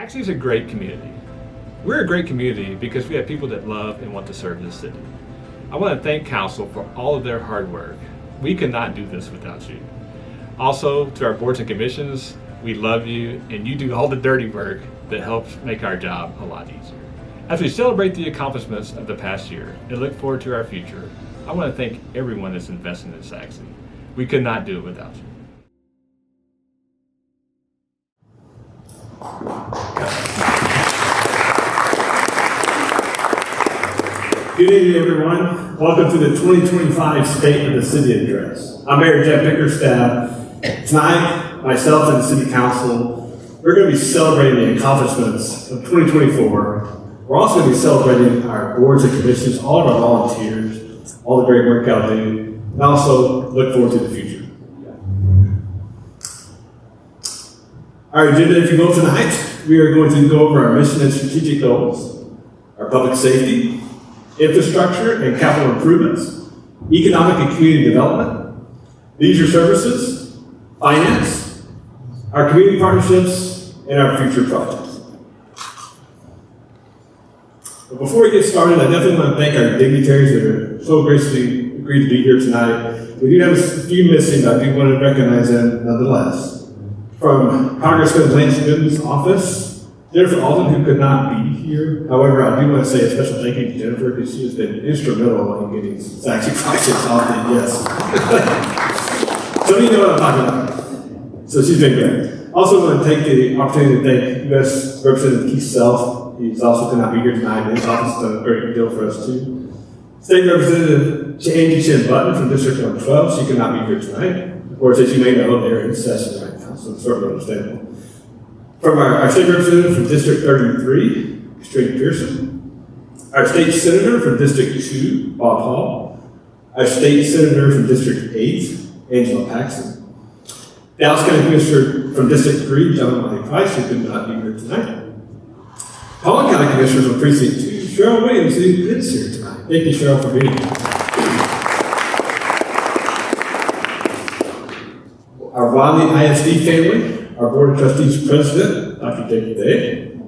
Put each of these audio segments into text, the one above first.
Saxe is a great community. We're a great community because we have people that love and want to serve this city. I want to thank Council for all of their hard work. We could not do this without you. Also, to our boards and commissions, we love you and you do all the dirty work that helps make our job a lot easier. As we celebrate the accomplishments of the past year and look forward to our future, I want to thank everyone that's invested in Saxe. We could not do it without you. Good evening, everyone. Welcome to the 2025 State of the City Address. I'm Mayor Jeff Bickerstaff. Tonight, myself and the City Council, we're going to be celebrating the accomplishments of 2024. We're also going to be celebrating our boards and commissions, all of our volunteers, all the great work y'all do, and also look forward to the future. Our agenda, if you will, tonight, we are going to go over our mission and strategic goals, our public safety, infrastructure and capital improvements, economic and community development, leisure services, finance, our community partnerships, and our future projects. But before we get started, I definitely want to thank our dignitaries that are so graciously agreed to be here tonight. We do have a few missing, but I do want to recognize them nonetheless. From Congressman Lance Gooden's office, Jennifer Alden, who could not be here. However, I do want to say a special thank you to Jennifer because she has been instrumental in getting Saxe projects off the yes. So you know what I'm talking about. So she's been great. Also want to take the opportunity to thank U.S. Representative Keith Self. He's also could not be here tonight. His office has done a great deal for us too. State Representative Angie Chin Button from District 112. She could not be here tonight. Of course, as you may know, they're in session right now, so it's sort of understandable. From our state representative from District 33, Straight Pearson. Our state senator from District 2, Bob Hall. Our state senator from District 8, Angela Paxton. Dallas County Commissioner from District 3, John Wiley Price, who could not be here tonight. Cullen County Commissioner from Precinct 2, Cheryl Williams, who is here tonight. Thank you, Cheryl, for being here. Our Wiley ISD family, our Board of Trustees President, Dr. Jake Day.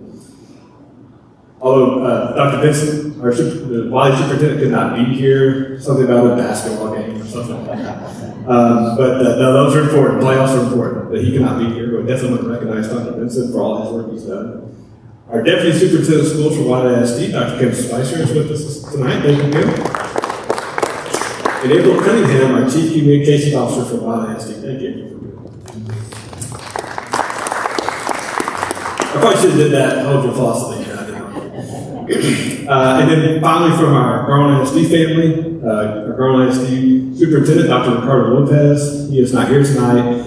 Although Dr. Benson, the Wiley Superintendent, could not be here, something about a basketball game or something like that. But those are important, playoffs are important, but he cannot be here. But definitely want to recognize Dr. Benson for all his work he's done. Our Deputy Superintendent of Schools for Wiley ISD, Dr. Kim Spicer, is with us tonight. Thank you, Kim. And April Cunningham, our Chief Communications Officer for Wiley ISD. Thank you. I probably should have did that. Hold your applause thing. And then finally from our Garland ISD family, our Garland ISD Superintendent, Dr. Ricardo Lopez. He is not here tonight.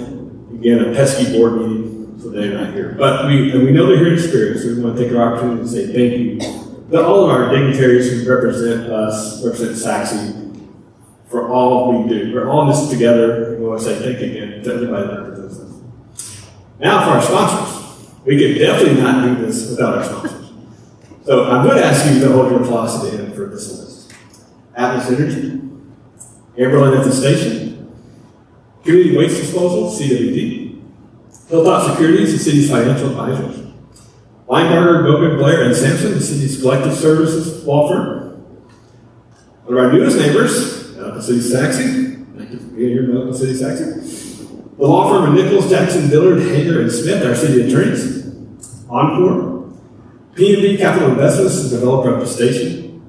Again, a pesky board meeting, so they're not here. But we know they're here in spirit, so we want to take our opportunity to say thank you to all of our dignitaries who represent us, represent Saxe, for all we do. We're all in this together, and we want to say thank you again to everybody that represents us. Now for our sponsors. We could definitely not do this without our sponsors. So I'm going to ask you to hold your applause to the end for this list. Atmos Energy, Amberlin at the Station, Community Waste Disposal, CWD, Hilltop Securities, the city's financial advisors, Weinberger, Gogan, Blair, and Sampson, the city's collective services law firm. One of our newest neighbors, the City of Saxe. Thank you for being here, the City of Saxe. The law firm of Nichols, Jackson, Dillard, Hager, and Smith, our city attorneys. Encore. P&B Capital Investments, the developer of the station.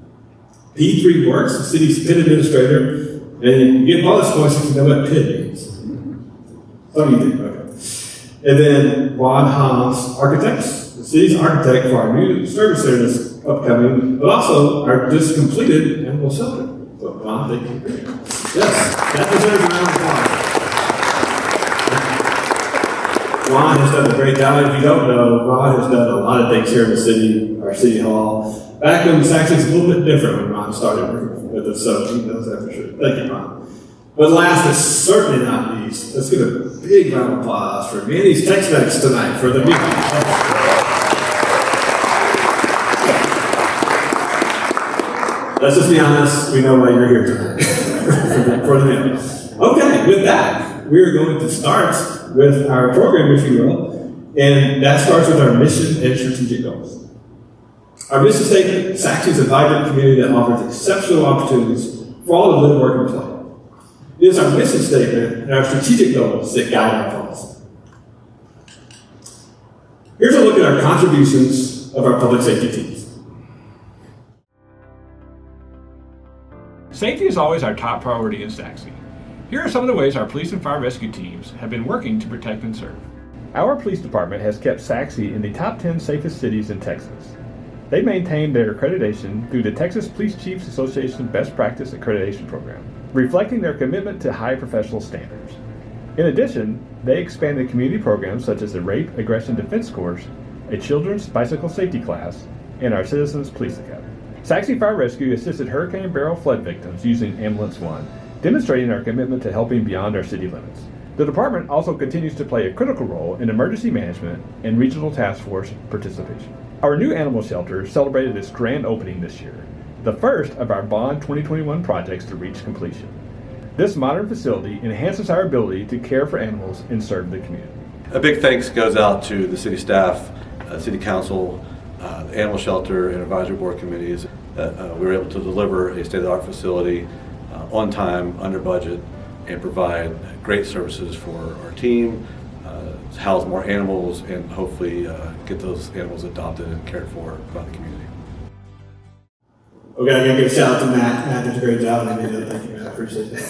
P3 Works, the city's PID administrator. And you get bonus points if you know what PID means. Some of you do, okay. And then Ron Hans Architects, the city's architect for our new service center that's upcoming, but also our just completed animal shelter. So, Ron, thank you. Yes, that deserves a round of applause. Ron has done a great job. If you don't know, Ron has done a lot of things here in the city, our city hall. Back when Saxe was a little bit different when Ron started working with us, so he knows that for sure. Thank you, Ron. But last but certainly not least, let's give a big round of applause for Manny's Tex-Mex tonight for the meeting. Let's just be honest, we know why you're here tonight for the meeting. Okay, with that, we are going to start with our program, if you will. And that starts with our mission and strategic goals. Our mission statement, Sachse is a vibrant community that offers exceptional opportunities for all to live, work, and play. It is our mission statement and our strategic goals that guide our policy. Here's a look at our contributions of our public safety teams. Safety is always our top priority in Sachse. Here are some of the ways our police and fire rescue teams have been working to protect and serve. Our police department has kept Sachse in the top 10 safest cities in Texas. They maintained their accreditation through the Texas Police Chiefs Association Best Practice Accreditation Program, reflecting their commitment to high professional standards. In addition, they expanded community programs such as the Rape Aggression Defense Course, a children's bicycle safety class, and our Citizens Police Academy. Sachse Fire Rescue assisted Hurricane Beryl flood victims using Ambulance One, demonstrating our commitment to helping beyond our city limits. The department also continues to play a critical role in emergency management and regional task force participation. Our new animal shelter celebrated its grand opening this year, the first of our Bond 2021 projects to reach completion. This modern facility enhances our ability to care for animals and serve the community. A big thanks goes out to the city staff, city council, the animal shelter and advisory board committees that we were able to deliver a state-of-the-art facility on time, under budget, and provide great services for our team, house more animals, and hopefully get those animals adopted and cared for by the community. Okay, I'm going to give a shout out to Matt. Matt did a great job, and I did. Thank you, Matt. I appreciate that.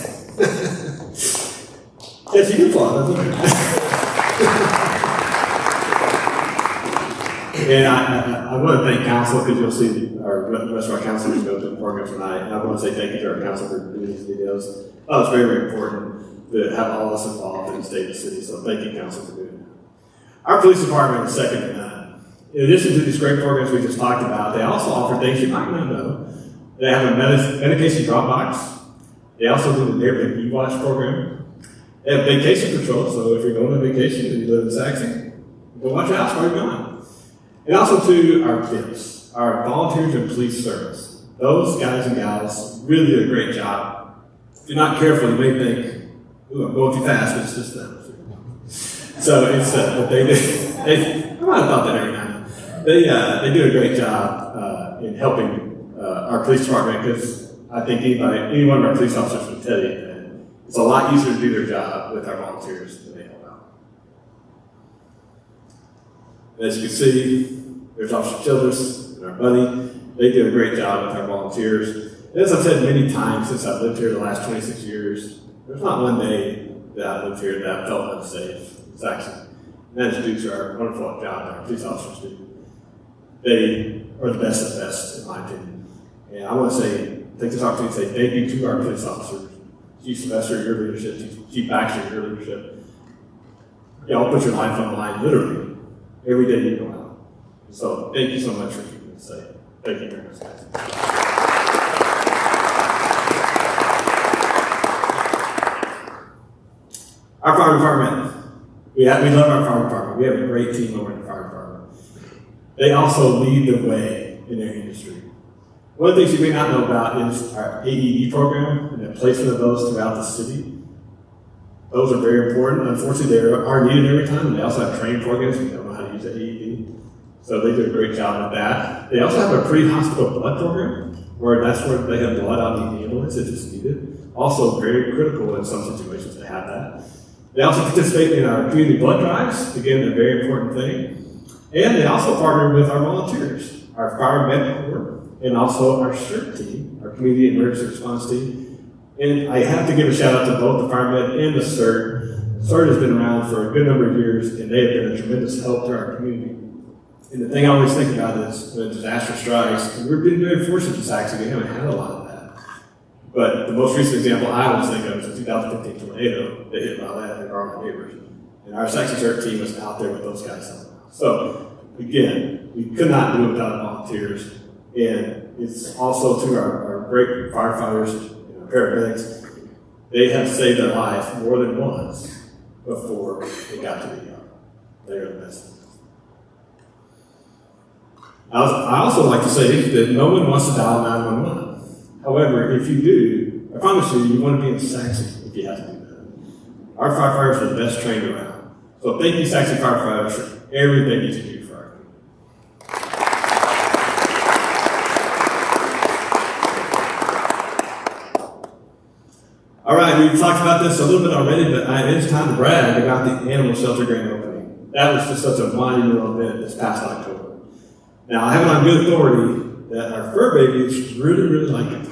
Yes, you can fly. That's okay. And I want to thank council, because you'll see the rest of our councilors go through the program tonight. And I want to say thank you to our council for doing these videos. Oh, it's very, very important to have all of us involved in the state and city. So thank you, council, for doing that. Our police department is second to none. In addition to these great programs we just talked about, they also offer things you might not know. They have a medication drop box. They also do the neighborhood e-watch program. They have vacation patrol, so if you're going on vacation and you live in Sachse, go watch your house while you're gone. And also to our VIPs, our volunteers in police service. Those guys and gals really do a great job. If you're not careful, you may think, ooh, I'm going too fast, but it's just them. So it's, but they do, I might have thought that every now and then. They do a great job in helping our police department, because I think any one of our police officers would tell you that it's a lot easier to do their job with our volunteers than they help out. As you can see, there's Officer Childress and our buddy. They do a great job with our volunteers. And as I've said many times since I've lived here the last 26 years, there's not one day that I lived here that I felt unsafe. It's actually, and that's due to our wonderful job that our police officers do. They are the best of the best, in my opinion. And I want to take this opportunity to say thank you to our police officers. Chief Sylvester, your leadership, Chief Baxter, your leadership. Y'all put your life on the line, literally, every day you go out. So thank you so much for keeping us safe. Thank you very much, guys. Our fire department, we love our fire department. We have a great team over in the fire department. They also lead the way in their industry. One of the things you may not know about is our AED program and the placement of those throughout the city. Those are very important. Unfortunately, they are needed every time. And they also have training programs. We don't know how to use the AED. So they do a great job with that. They also have a pre-hospital blood program, where that's where they have blood out in the ambulance if it's needed. Also very critical in some situations to have that. They also participate in our community blood drives. Again, a very important thing. And they also partner with our volunteers, our fire medical corps, and also our CERT team, our community emergency response team. And I have to give a shout out to both the fire med and the CERT. CERT has been around for a good number of years, and they have been a tremendous help to our community. And the thing I always think about is when disaster strikes, and we've been very fortunate in Sachse, we haven't had a lot of that. But the most recent example I always think of is the 2015 tornado that hit Raleigh and our neighbors. And our Sachse CERT team was out there with those guys. So, again, we could not do it without volunteers. And it's also to our great firefighters and our paramedics. They have saved their life more than once before they got to the yard. They are the best. I also like to say that no one wants to dial 911. However, if you do, I promise you want to be in Sachse if you have to do that. Our firefighters are the best trained around. So thank you, Sachse firefighters, everything you can do for our community. All right, we've talked about this a little bit already, but it is time to brag about the animal shelter grand opening. That was just such a monumental event this past October. Now, I have it on good authority that our fur babies really like it.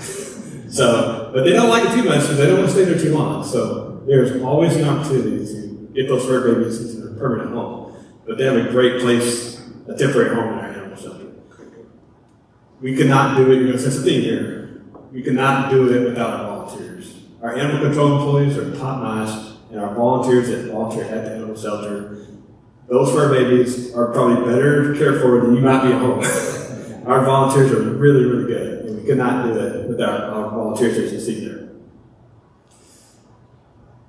But they don't like it too much because they don't want to stay there too long. So there's always an opportunity to get those fur babies into their permanent home. But they have a great place, a temporary home in our animal shelter. We cannot do it, since the theme here, we cannot do it without our volunteers. Our animal control employees are top notch, and our volunteers that volunteer at the animal shelter, those fur babies are probably better cared for than you might be at home. Our volunteers are really good, and we could not do it without our volunteers as you see there.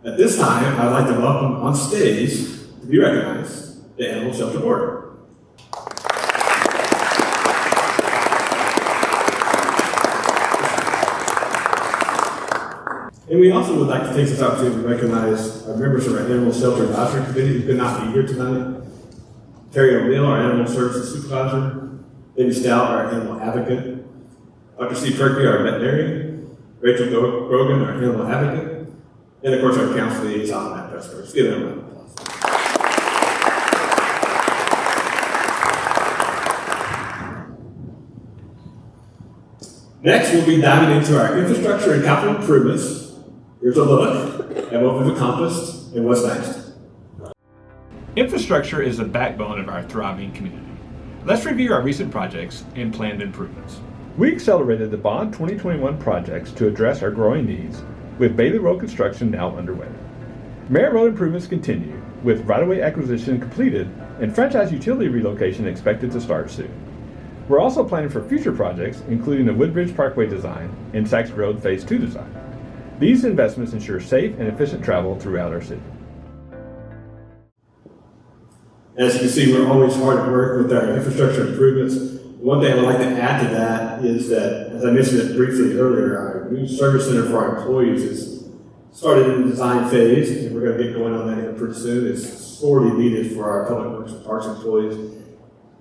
At this time, I'd like to welcome on stage, to be recognized, the Animal Shelter Board. And we also would like to take this opportunity to recognize our members of our Animal Shelter Advisory Committee who could not be here tonight. Terry O'Neill, our Animal Services Supervisor. Debbie Stout, our Animal Advocate. Dr. Steve Turkey, our Veterinarian. Rachel Grogan, our Animal Advocate. And of course, our Council Liaison, Matt Presper. Let's give them a round of applause. Next, we'll be diving into our infrastructure and capital improvements. Here's a look at what we've accomplished and what's next. Infrastructure is the backbone of our thriving community. Let's review our recent projects and planned improvements. We accelerated the Bond 2021 projects to address our growing needs, with Bailey Road construction now underway. Merritt Road improvements continue, with right-of-way acquisition completed and franchise utility relocation expected to start soon. We're also planning for future projects, including the Woodbridge Parkway design and Sachs Road Phase 2 design. These investments ensure safe and efficient travel throughout our city. As you can see, we're always hard at work with our infrastructure improvements. One thing I would like to add to that is that, as I mentioned it briefly earlier, our new service center for our employees is started in the design phase, and we're going to get going on that here pretty soon. It's sorely needed for our public works and parks employees.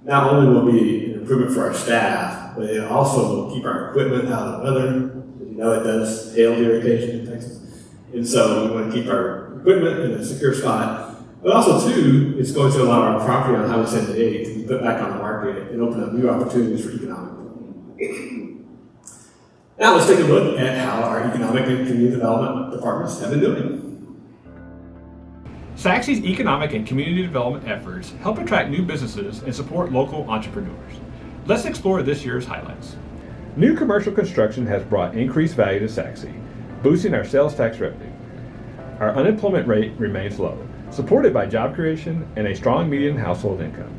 Not only will it be an improvement for our staff, but it also will keep our equipment out of the weather. As you know, it does hail here occasionally in Texas. And so we want to keep our equipment in a secure spot. But also, too, it's going to allow our property on Highway 78 to be put back on the market and open up new opportunities for economic development. Now let's take a look at how our economic and community development departments have been doing. SACSI's economic and community development efforts help attract new businesses and support local entrepreneurs. Let's explore this year's highlights. New commercial construction has brought increased value to SACSI, boosting our sales tax revenue. Our unemployment rate remains low, supported by job creation and a strong median household income.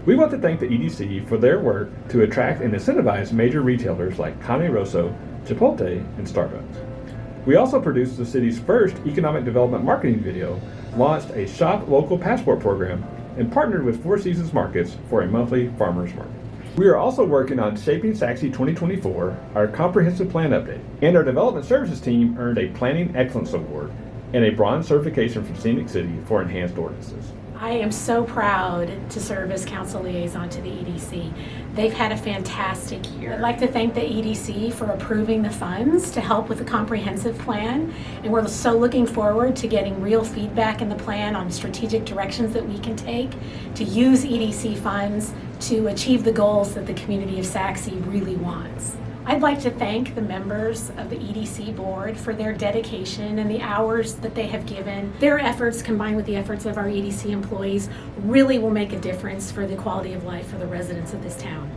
We want to thank the EDC for their work to attract and incentivize major retailers like Cane Rosso, Chipotle, and Starbucks. We also produced the city's first economic development marketing video, launched a Shop Local Passport program, and partnered with Four Seasons Markets for a monthly farmers market. We are also working on Shaping SACSI 2024, our comprehensive plan update, and our development services team earned a Planning Excellence Award and a bronze certification from Scenic City for enhanced ordinances. I am so proud to serve as council liaison to the EDC. They've had a fantastic year. I'd like to thank the EDC for approving the funds to help with the comprehensive plan, and we're so looking forward to getting real feedback in the plan on strategic directions that we can take to use EDC funds to achieve the goals that the community of SACSI really wants. I'd like to thank the members of the EDC board for their dedication and the hours that they have given. Their efforts, combined with the efforts of our EDC employees, really will make a difference for the quality of life for the residents of this town.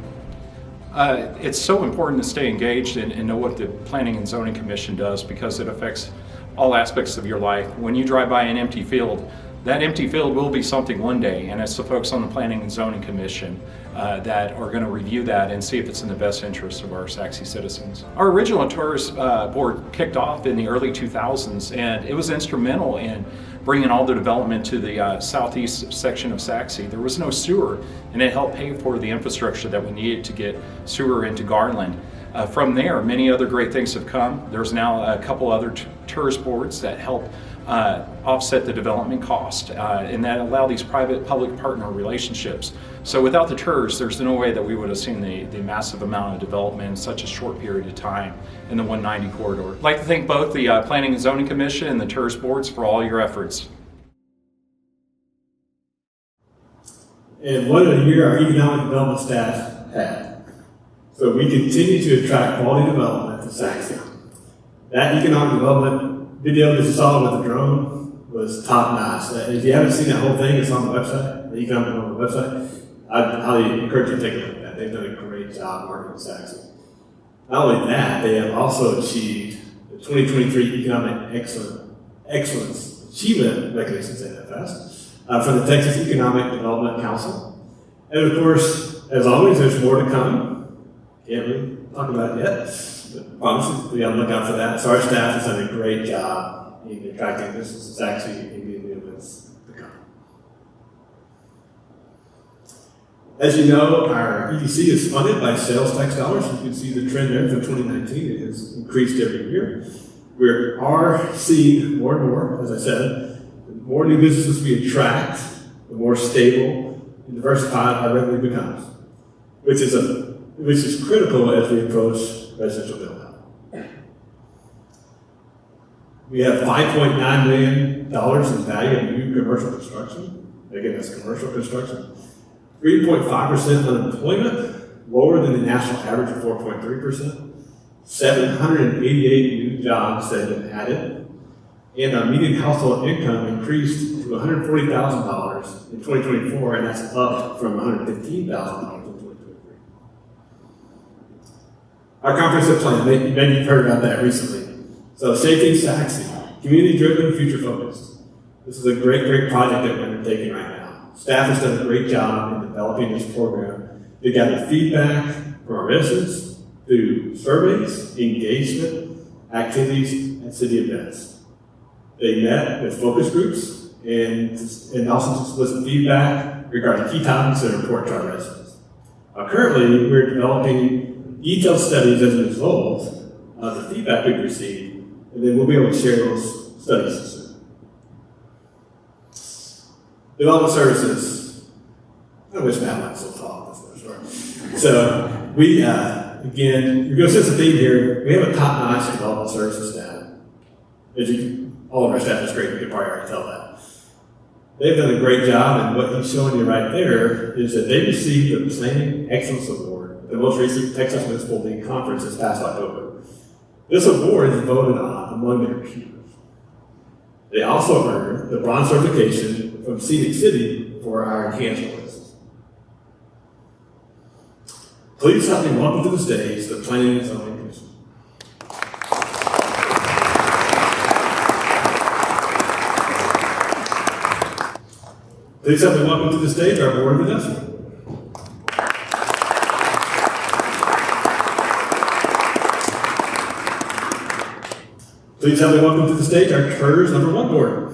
It's so important to stay engaged and know what the Planning and Zoning Commission does, because it affects all aspects of your life. When you drive by an empty field, that empty field will be something one day, and it's the folks on the Planning and Zoning Commission that are going to review that and see if it's in the best interest of our SACSI citizens. Our original tourist board kicked off in the early 2000s, and it was instrumental in bringing all the development to the southeast section of SACSI. There was no sewer, and it helped pay for the infrastructure that we needed to get sewer into Garland. From there, many other great things have come. There's now a couple other tourist boards that help offset the development cost, and that allow these private-public partner relationships. So without the TERS, there's no way that we would have seen the massive amount of development in such a short period of time in the 190 corridor. I'd like to thank both the Planning and Zoning Commission and the TERS boards for all your efforts. And what a year our economic development staff had. So we continue to attract quality development to Saxon. That economic development video that you saw with the drone was top notch. If you haven't seen that whole thing, it's on the website, the economic development website. I'd highly encourage you to take a look at that. They've done a great job marketing Saxon. Not only that, they have also achieved the 2023 Economic Excellence Achievement Recognition, say that fast, from the Texas Economic Development Council. And of course, as always, there's more to come. Can't really talk about it yet, but promise we gotta look out for that. So our staff has done a great job in attracting this. Is actually in the events to come. As you know, our EDC is funded by sales tax dollars. You can see the trend there from 2019. It has increased every year. We are seeing more and more, as I said, the more new businesses we attract, the more stable and diversified our revenue becomes, which is critical as we approach residential build-out. We have $5.9 million in value in new commercial construction. Again, that's commercial construction. 3.5% unemployment, lower than the national average of 4.3%. 788 new jobs that have been added. And our median household income increased to $140,000 in 2024, and that's up from $115,000 in 2023. Our comprehensive plan, maybe you've heard about that recently. So Safety and Saxon, community-driven, future-focused. This is a great project that we're undertaking right now. Staff has done a great job in developing this program. They gather feedback from our residents through surveys, engagement, activities, and city events. They met with focus groups and also to solicit feedback regarding key topics that are important to our residents. Currently, we're developing detailed studies as a result of the feedback we've received, and then we'll be able to share those studies soon. Development services. I wish Matt was so tall. So we, again, you're going to see some theme here. We have a top-notch development services staff. All of our staff is great. We can probably already tell that. They've done a great job, and what he's showing you right there is that they received the Planning Excellence Award at the most recent Texas Municipal League Conference this past October. This award is voted on among their peers. They also earned the bronze certification from Scenic City for our enhanced lists. Please help me welcome to the stage the Planning and Zoning Commission. Please help me welcome to the stage our Board of Adjustment. Please help me welcome to the stage our TERS number 1 board.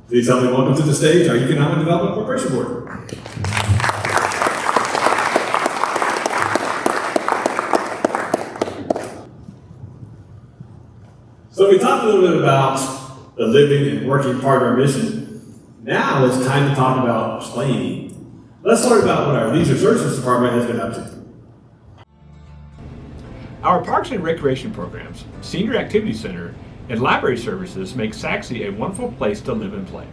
Please help me welcome to the stage our Economic Development Corporation Board. So we talked a little bit about the living and working part of our mission. Now it's time to talk about playing. Let's talk about what our Leisure Services Department has been up to. Our Parks and Recreation programs, Senior Activity Center, and Library Services make Saxe a wonderful place to live and play.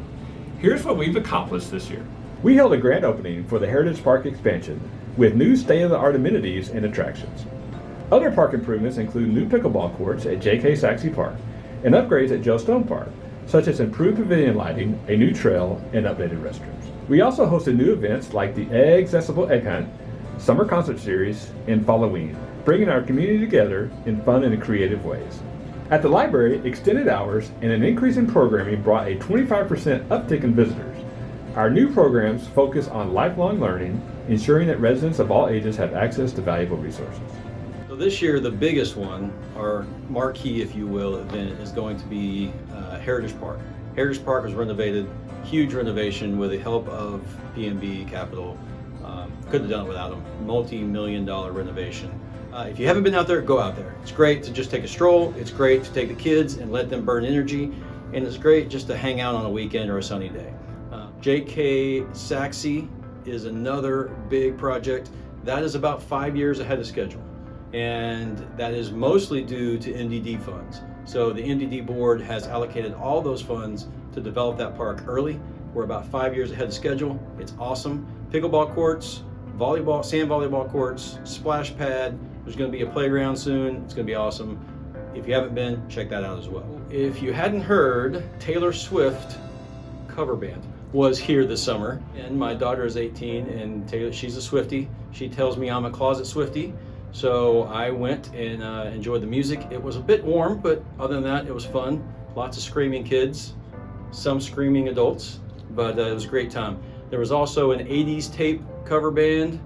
Here's what we've accomplished this year. We held a grand opening for the Heritage Park expansion with new state-of-the-art amenities and attractions. Other park improvements include new pickleball courts at J.K. Saxe Park and upgrades at Joe Stone Park, such as improved pavilion lighting, a new trail, and updated restrooms. We also hosted new events like the Accessible Egg Hunt, Summer Concert Series, and Halloween, bringing our community together in fun and creative ways. At the library, extended hours and an increase in programming brought a 25% uptick in visitors. Our new programs focus on lifelong learning, ensuring that residents of all ages have access to valuable resources. So this year, the biggest one, our marquee, if you will, event is going to be Heritage Park. Heritage Park was renovated, huge renovation with the help of PNB Capital. Couldn't have done it without them. Multi-million-dollar renovation. If you haven't been out there, go out there. It's great to just take a stroll. It's great to take the kids and let them burn energy. And it's great just to hang out on a weekend or a sunny day. J.K. Saxe is another big project. That is about 5 years ahead of schedule. And that is mostly due to MDD funds. So the MDD board has allocated all those funds to develop that park early. We're about 5 years ahead of schedule. It's awesome. Pickleball courts, volleyball, sand volleyball courts, splash pad. There's going to be a playground soon. It's going to be awesome. If you haven't been, check that out as well. If you hadn't heard, Taylor Swift cover band was here this summer. And my daughter is 18 and Taylor, she's a Swiftie. She tells me I'm a closet Swiftie. So I went and enjoyed the music. It was a bit warm, but other than that, it was fun. Lots of screaming kids, some screaming adults, but it was a great time. There was also an 80s tape cover band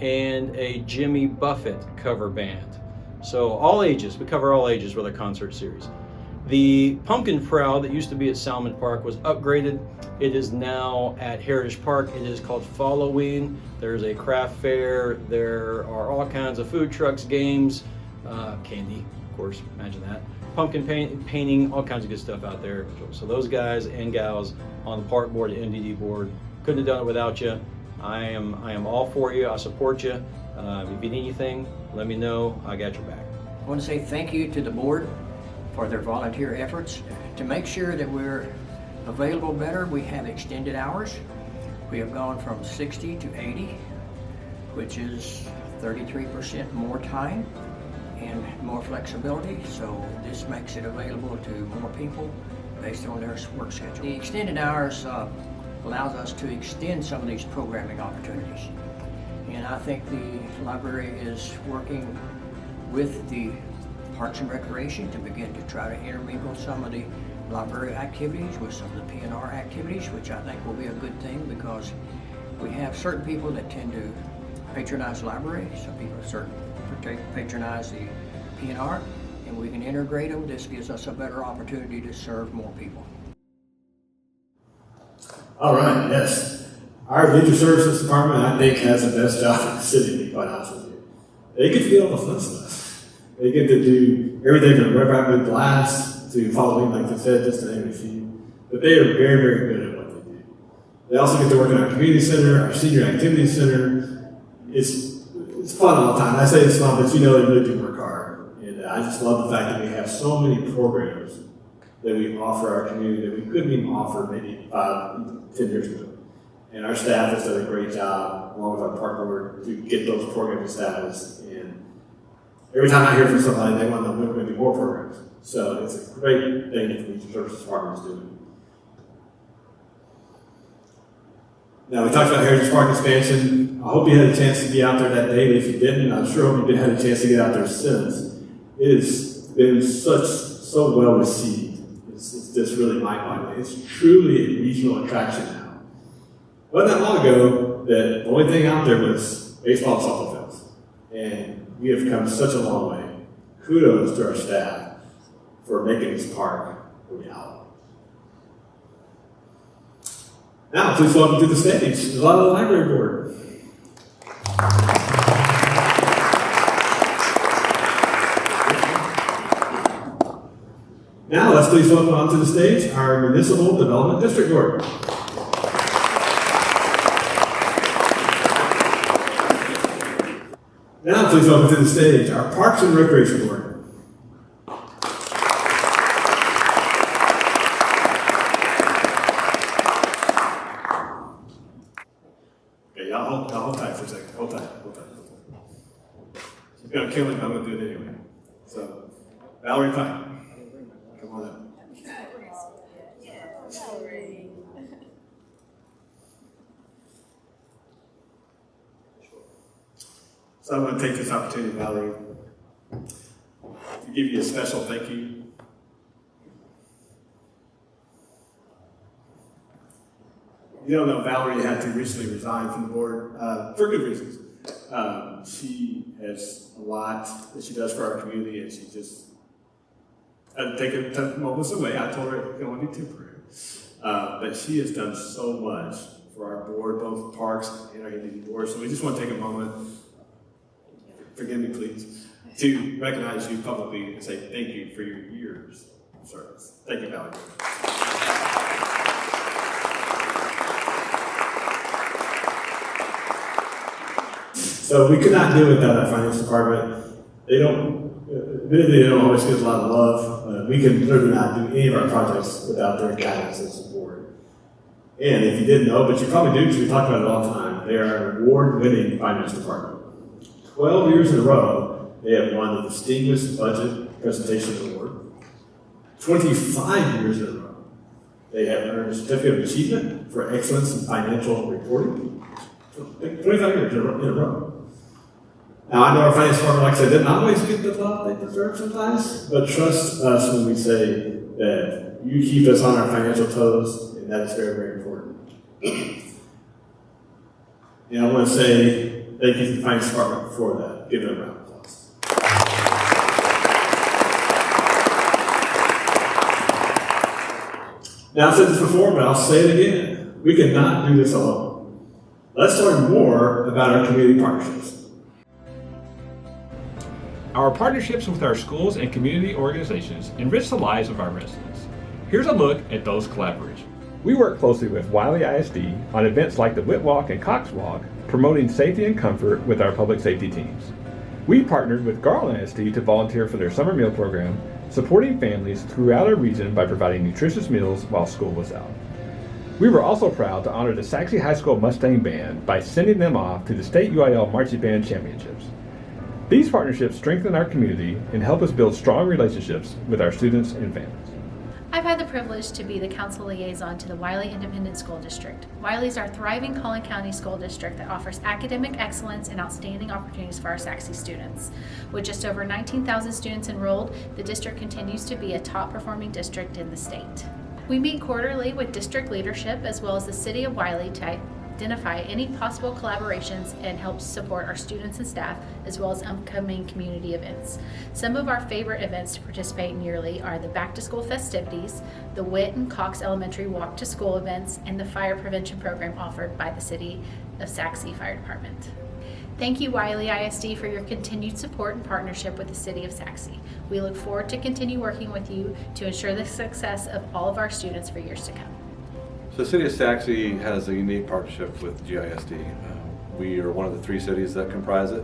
and a Jimmy Buffett cover band. So all ages, we cover all ages with our concert series. The pumpkin prowl that used to be at Salmon Park was upgraded. It is now at Heritage Park. It is called Following. There's a craft fair. There are all kinds of food trucks, games, candy, of course, imagine that. Pumpkin painting, all kinds of good stuff out there. So those guys and gals on the park board, the MDD board, couldn't have done it without you. I am all for you. I support you. If you need anything, let me know. I got your back. I want to say thank you to the board for their volunteer efforts. To make sure that we're available better, we have extended hours. We have gone from 60 to 80, which is 33% more time and more flexibility. So this makes it available to more people based on their work schedule. The extended hours allows us to extend some of these programming opportunities. And I think the library is working with the Parks and Recreation to begin to try to intermingle some of the library activities with some of the P&R activities, which I think will be a good thing because we have certain people that tend to patronize the library, some people patronize the P&R, and we can integrate them. This gives us a better opportunity to serve more people. All right, yes. Our Leisure Services Department, I think, has the best job in the city, to be quite honest with you. They get to do all the fun stuff. They get to do everything from Red Rapid Blast to following, like I said, just to name a few. But they are very, very good at what they do. They also get to work in our community center, our senior activity center. It's fun all the time. I say it's fun, but you know they really do work hard. And I just love the fact that we have so many programs that we offer our community that we couldn't even offer maybe 5, 10 years ago. And our staff has done a great job, along with our park board, to get those programs established. And every time I hear from somebody, they want to know when we're going to do more programs. So it's a great thing that the Leisure Services Department is doing. Now, we talked about Heritage Park expansion. I hope you had a chance to be out there that day, but if you didn't, I'm sure hope you had a chance to get out there since. It has been so well received. It's just really mind-boggling. It's truly a regional attraction now. It wasn't that long ago that the only thing out there was baseball and softball fields. And we have come such a long way. Kudos to our staff for making this park a reality. Now, please welcome to the stage the Library Board. Now, let's please welcome onto the stage our Municipal Development District Board. Now, please welcome to the stage our Parks and Recreation Board. Okay, y'all hold tight for a second. Hold tight. She's gonna kill it, but I'm gonna do it anyway. So, Valerie Pike. Come on up. So I'm going to take this opportunity, Valerie, to give you a special thank you. You don't know, Valerie had to recently resign from the board for good reasons. She has a lot that she does for our community, and she just had to take a moments away. I told her it can only be temporary. But she has done so much for our board, both parks and our ED board. So we just want to take a moment, forgive me please, to recognize you publicly and say thank you for your years of service. Thank you, Valerie. So we could not do it without our finance department. Admittedly, they don't always get a lot of love. We can literally not do any of our projects without their guidance and support. And if you didn't know, but you probably do because we talk about it all the time, they are an award-winning finance department. 12 years in a row, they have won the Distinguished Budget Presentation Award. 25 years in a row, they have earned a Certificate of Achievement for Excellence in Financial Reporting. 25 years in a row. Now, I know our finance department, like I said, doesn't always get the love they deserve sometimes, but trust us when we say that you keep us on our financial toes, and that is very, very important. And I want to say thank you to the finance department for that. Give them a round of applause. Now, I've said this before, but I'll say it again. We cannot do this alone. Let's learn more about our community partnerships. Our partnerships with our schools and community organizations enrich the lives of our residents. Here's a look at those collaborations. We work closely with Wiley ISD on events like the Whit Walk and Cox Walk, promoting safety and comfort with our public safety teams. We partnered with Garland ISD to volunteer for their summer meal program, supporting families throughout our region by providing nutritious meals while school was out. We were also proud to honor the Saxe High School Mustang Band by sending them off to the State UIL Marching Band Championships. These partnerships strengthen our community and help us build strong relationships with our students and families. I've had the privilege to be the council liaison to the Wiley Independent School District. Wiley is our thriving Cullen County school district that offers academic excellence and outstanding opportunities for our Saxe students. With just over 19,000 students enrolled, the district continues to be a top performing district in the state. We meet quarterly with district leadership as well as the City of Wiley to identify any possible collaborations and help support our students and staff as well as upcoming community events. Some of our favorite events to participate in yearly are the back to school festivities, the Whit and Cox Elementary walk to school events, and the fire prevention program offered by the City of Saxe Fire Department. Thank you, Wiley ISD, for your continued support and partnership with the City of Saxe. We look forward to continue working with you to ensure the success of all of our students for years to come. So the City of Saxe has a unique partnership with GISD. We are one of the 3 cities that comprise it,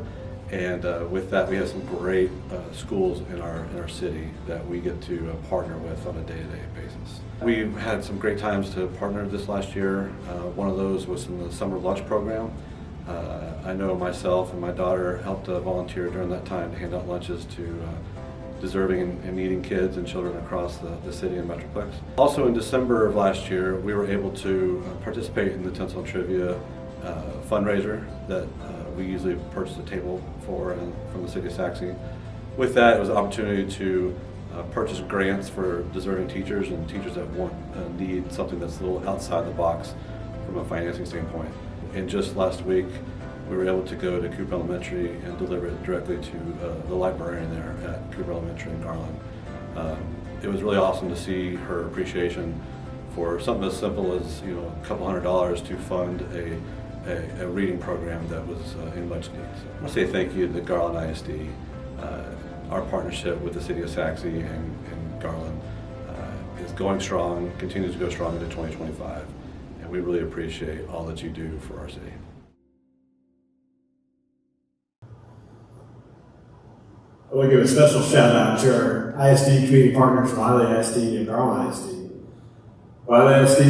and with that we have some great schools in our city that we get to partner with on a day-to-day basis. We've had some great times to partner this last year. One of those was in the summer lunch program. I know myself and my daughter helped volunteer during that time to hand out lunches to deserving and needing kids and children across the city and Metroplex. Also in December of last year, we were able to participate in the Tinsel Trivia fundraiser that we usually purchase a table for from the City of Saxe. With that, it was an opportunity to purchase grants for deserving teachers and teachers that need something that's a little outside the box from a financing standpoint. And just last week, we were able to go to Cooper Elementary and deliver it directly to the librarian there at Cooper Elementary in Garland. It was really awesome to see her appreciation for something as simple as a couple $100 to fund a reading program that was in much need. So I want to say thank you to the Garland ISD. Our partnership with the City of Saxe and Garland is going strong, continues to go strong into 2025, and we really appreciate all that you do for our city. I want to give a special shout out to our ISD community partners, Wiley ISD and Garland ISD. Wiley ISD,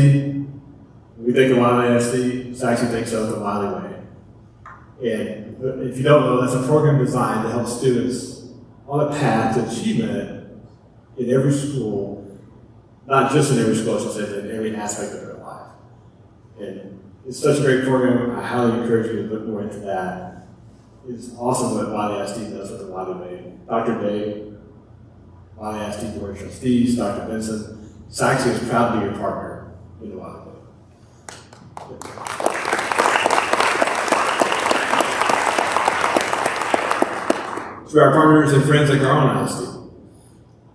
when we think of Wiley ISD, Saxe thinks of the Wiley way. And if you don't know, that's a program designed to help students on a path to achievement in every school, not just in every school, I should say, but in every aspect of their life. And it's such a great program. I highly encourage you to look more into that. It's awesome what Wiley ISD does with the Wiley way. Dr. Day, Wiley ISD Board of Trustees, Dr. Benson, Saxe is proud to be your partner in the Wiley way. To our partners and friends at Garland ISD,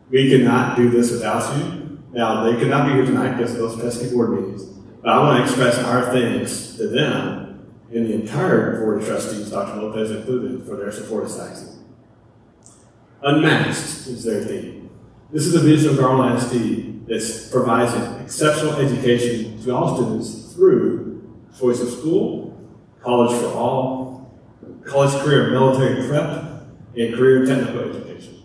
we cannot do this without you. Now, they could not be here tonight because of those pesky board meetings, But I want to express our thanks to them and the entire Board of Trustees, Dr. Lopez included, for their support of SACSI. Unmasked is their theme. This is a vision of Garland ISD that provides an exceptional education to all students through choice of school, college for all, college, career, military prep, and career technical education.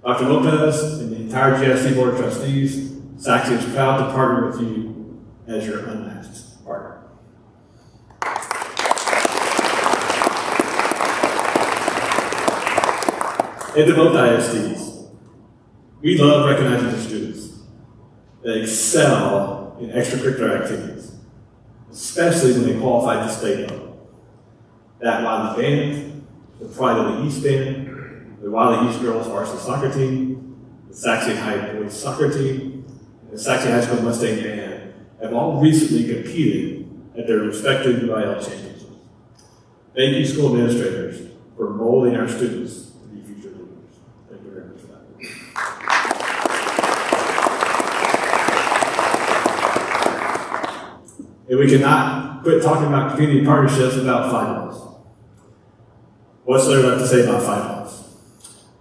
Dr. Lopez and the entire GISD Board of Trustees, SACSI is proud to partner with you as your unmasked partner. And to both ISDs, we love recognizing the students that excel in extracurricular activities, especially when they qualify to state level. That Wiley Band, the Pride of the East Band, the Wiley East Girls Varsity Soccer Team, the Saxon High Boys Soccer Team, and the Saxon High School Mustang Band have all recently competed at their respective UIL championships. Thank you, school administrators, for molding our students to be future leaders. Thank you very much for that. And we cannot quit talking about community partnerships without finals. What's there left to say about finals?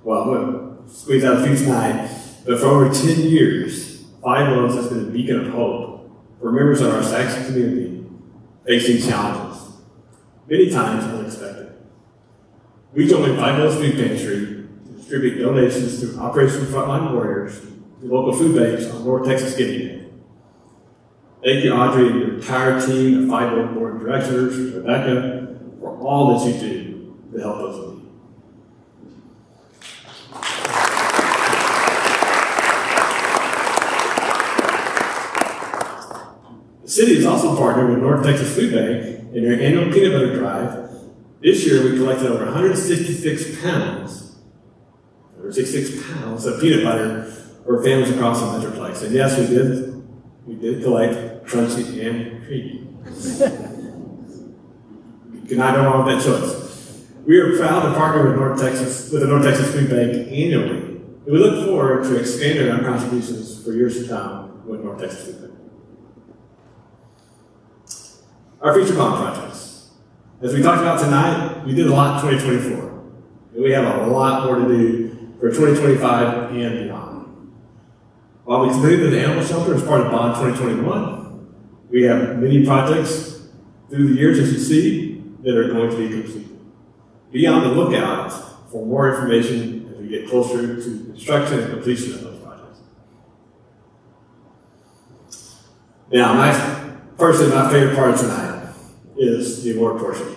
Well, I'm going to squeeze out a few tonight, but for over 10 years, Five Loaves has been a beacon of hope for members of our Saxon community facing challenges, many times unexpected. We joined Five Loaves Food Pantry to distribute donations through Operation Frontline Warriors to local food banks on North Texas Giving Day. Thank you, Audrey, and your entire team of Five Loaves Board of Directors, Rebecca, for all that you do to help those in need. The city has also partnered with North Texas Food Bank in their annual peanut butter drive. This year, we collected over 166 pounds of peanut butter for families across the Metroplex. And yes, we did collect crunchy and creamy. You cannot go wrong with that choice. We are proud to partner with the North Texas Food Bank annually. And we look forward to expanding our contributions for years to come with North Texas Food Bank. Our future bond projects. As we talked about tonight, we did a lot in 2024. And we have a lot more to do for 2025 and beyond. While we completed the animal shelter as part of Bond 2021, we have many projects through the years, as you see, that are going to be completed. Be on the lookout for more information as we get closer to construction and completion of those projects. Now, my favorite part of tonight is the award portion.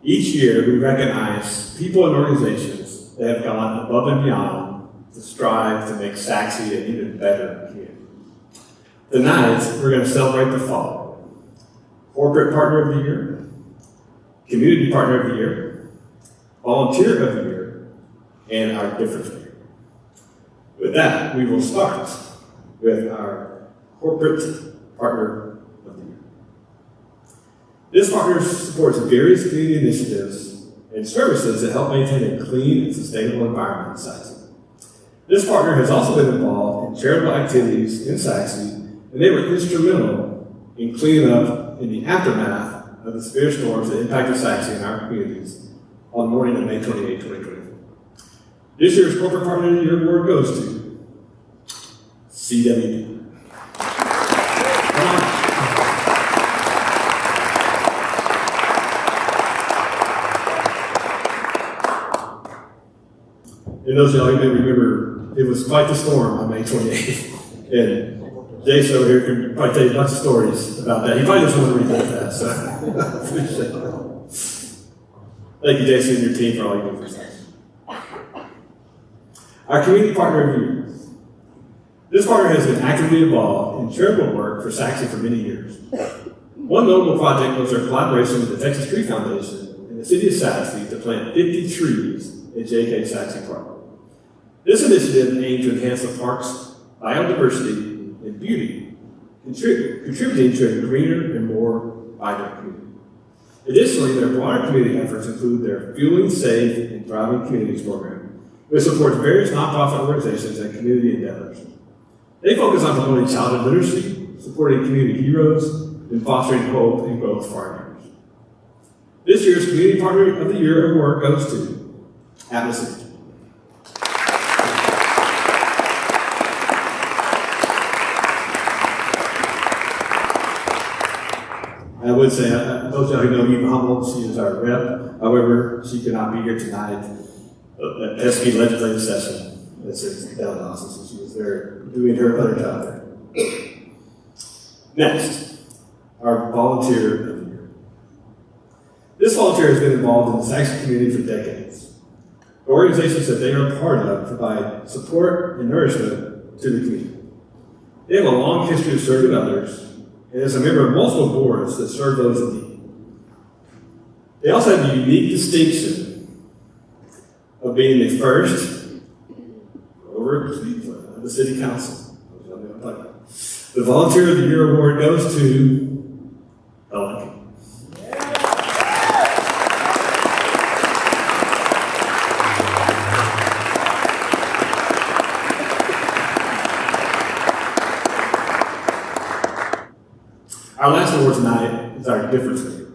Each year, we recognize people and organizations that have gone above and beyond to strive to make Saxby an even better community. Tonight, we're going to celebrate the following: Corporate Partner of the Year, Community Partner of the Year, Volunteer of the Year, and our Difference Maker. With that, we will start with our Corporate Partner of the Year. This partner supports various community initiatives and services that help maintain a clean and sustainable environment in Saxby. This partner has also been involved in charitable activities in Saxby, and they were instrumental in cleaning up in the aftermath of the severe storms that impacted Saxby and our communities on the morning of May 28, 2024. This year's Corporate Partner of the Year award goes to CWD. Come on. And those of y'all who may remember, it was quite the storm on May 28th. And Jason over here can probably tell you a bunch of stories about that. He probably doesn't want to read that, so I appreciate it. Thank you, Jason, and your team for all you do for us. Our Community Partner of the Year. This partner has been actively involved in charitable work for Saxby for many years. One notable project was their collaboration with the Texas Tree Foundation and the City of Saxby to plant 50 trees at J.K. Saxby Park. This initiative aimed to enhance the park's biodiversity and beauty, contributing to a greener and more vibrant community. Additionally, their broader community efforts include their Fueling Safe and Thriving Communities program, which supports various nonprofit organizations and community endeavors. They focus on promoting childhood literacy, supporting community heroes, and fostering hope and growth for our neighbors. This year's Community Partner of the Year award goes to Atmos. I would say, those of you who know Eva Humboldt, she is our rep. However, she could not be here tonight at pesky legislative session. This is Dallas, so she was there doing her other job there. Next, our volunteer of the year. This volunteer has been involved in the Saxon community for decades. The organizations that they are part of provide support and nourishment to the community. They have a long history of serving others, and is a member of multiple boards that serve those in need. They also have the unique distinction of being the first of the City Council. The Volunteer of the Year award goes to Cullen. Our last award tonight is our difference maker.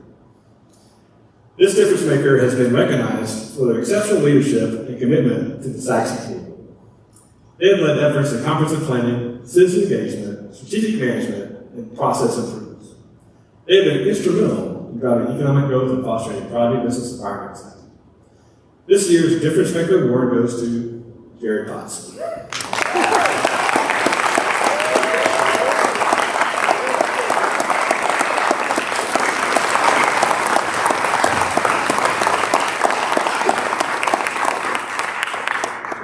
This difference maker has been recognized for their exceptional leadership and commitment to the Saxon community. They have led efforts in comprehensive planning, citizen engagement, strategic management, and process improvements. They have been instrumental in driving economic growth and fostering a thriving business environment. This year's difference maker award goes to Jerod.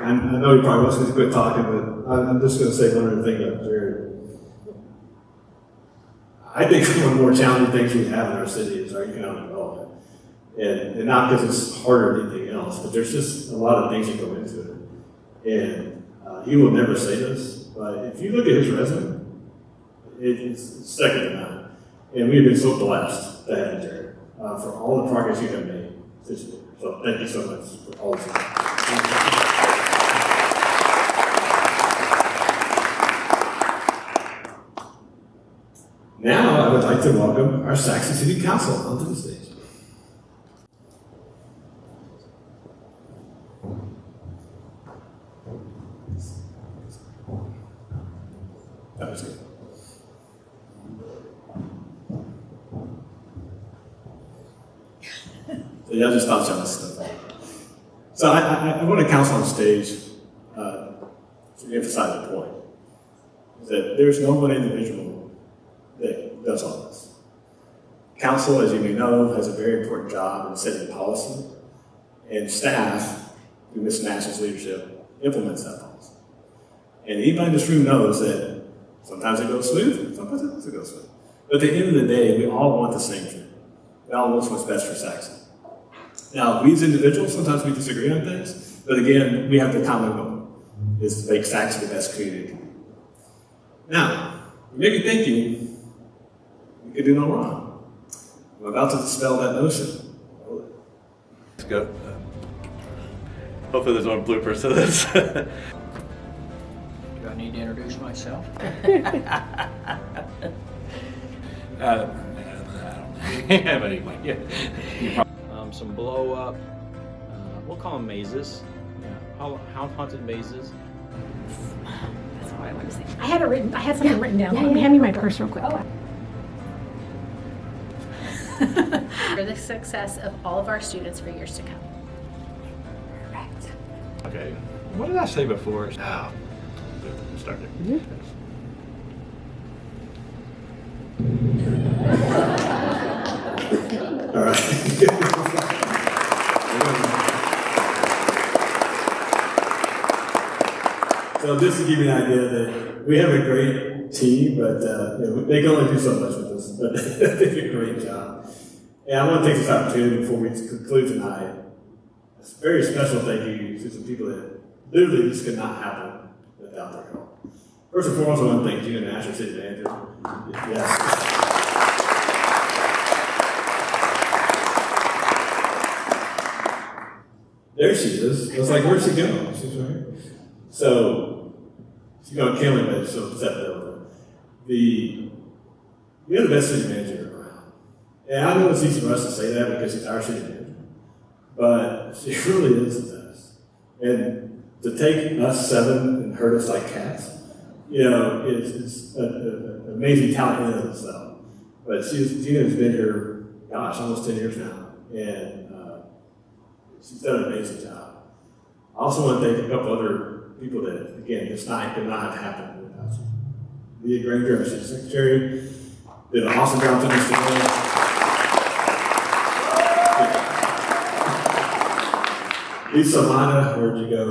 I know he probably wasn't going to quit talking, but I'm just going to say one other thing about Jerod. I think one of the more challenging things we have in our city is our economic development. And not because it's harder than anything else, but there's just a lot of things that go into it. And he will never say this, but if you look at his resume, it's second to none. And we've been so blessed to have Jerod for all the progress you have made this year. So thank you so much for all of that. Now, I would like to welcome our Saxon City Council onto the stage. That was good. So y'all just thought y'all was stuff. So I want to council on stage to emphasize the point, is that there's no one individual that does all this. Council, as you may know, has a very important job in setting policy, and staff, through Ms. Nash's leadership, implements that policy. And anybody in this room knows that sometimes it goes smooth, sometimes it doesn't go smooth. But at the end of the day, we all want the same thing. We all want what's best for Saxon. Now, we as individuals, sometimes we disagree on things, but again, we have the common goal, is to make Saxon the best community. Now, you may be thinking, we could do no wrong. I'm about to dispel that notion. Let's go. Hopefully there's no bloopers to this. Do I need to introduce myself? Anyway, yeah. Some blow up, we'll call them mazes. Yeah, haunted mazes. That's what I want to say. I had something written down. Hand me my purse real quick. For the success of all of our students for years to come. Perfect. Okay. What did I say before? Oh, start there. All right. So just to give you an idea that we have a great team, but they can only do so much with us, but they do a great job. And I want to take this opportunity before we conclude tonight. A very special thank you to some people that literally this could not happen without their help. First and foremost, I want to thank Gina Nash, our city manager. Yes. There she is. I was like, where'd she go? She's right here. So, she's going to kill me, but she'll accept that. you're the best city manager around. And I know it's easy for us to say that because he's our city manager, but she really is the best. And to take us 7 and herd us like cats, it's an amazing talent in and of itself. But Gina's been here, gosh, almost 10 years now, and she's done an amazing job. I also want to thank a couple other people that, again, this night could not have happened without you. Leah Granger, our city secretary, did an awesome job putting this together. Lisa Lana, where'd you go?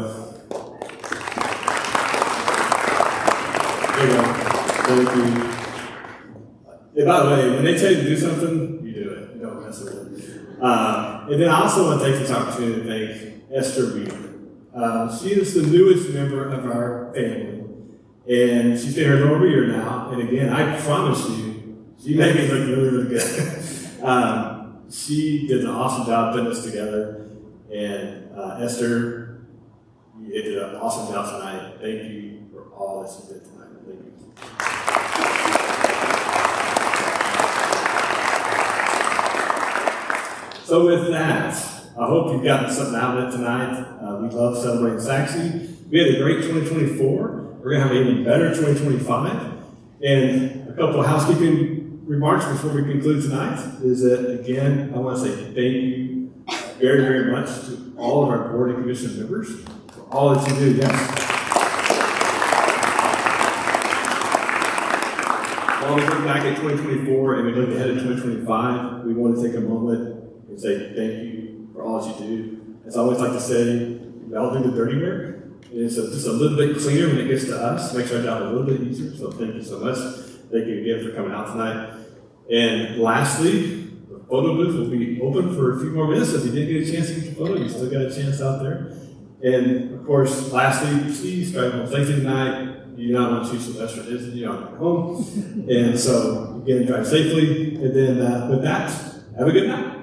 There you go. Thank you. And by the way, when they tell you to do something, you do it. You don't mess with it. And then I also want to take this opportunity to thank Esther Weaver. She is the newest member of our family, and she's been here a little over a year now. And again, I promise you, she made me look really, really good. She did an awesome job putting this together, and Esther, you did an awesome job tonight. Thank you for all that you did tonight. Thank you. So with that, I hope you've gotten something out of it tonight. We love celebrating Saxe. We had a great 2024. We're going to have an even better 2025. And a couple of housekeeping remarks before we conclude tonight is that, again, I want to say thank you very, very much to all of our board and commission members for all that you do. Yes. While we look back at 2024 and we look ahead at 2025, we want to take a moment and say thank you for all that you do. As I always like to say, we all do the dirty work. And it's just a little bit cleaner when it gets to us. Makes our job a little bit easier. So thank you so much. Thank you again for coming out tonight. And lastly, the photo booth will be open for a few more minutes. If you didn't get a chance to get your photo, you still got a chance out there. And of course, lastly, please drive home safely tonight. You do not want to choose Sylvester Disney on your home. And so, again, drive safely. And then with that, have a good night.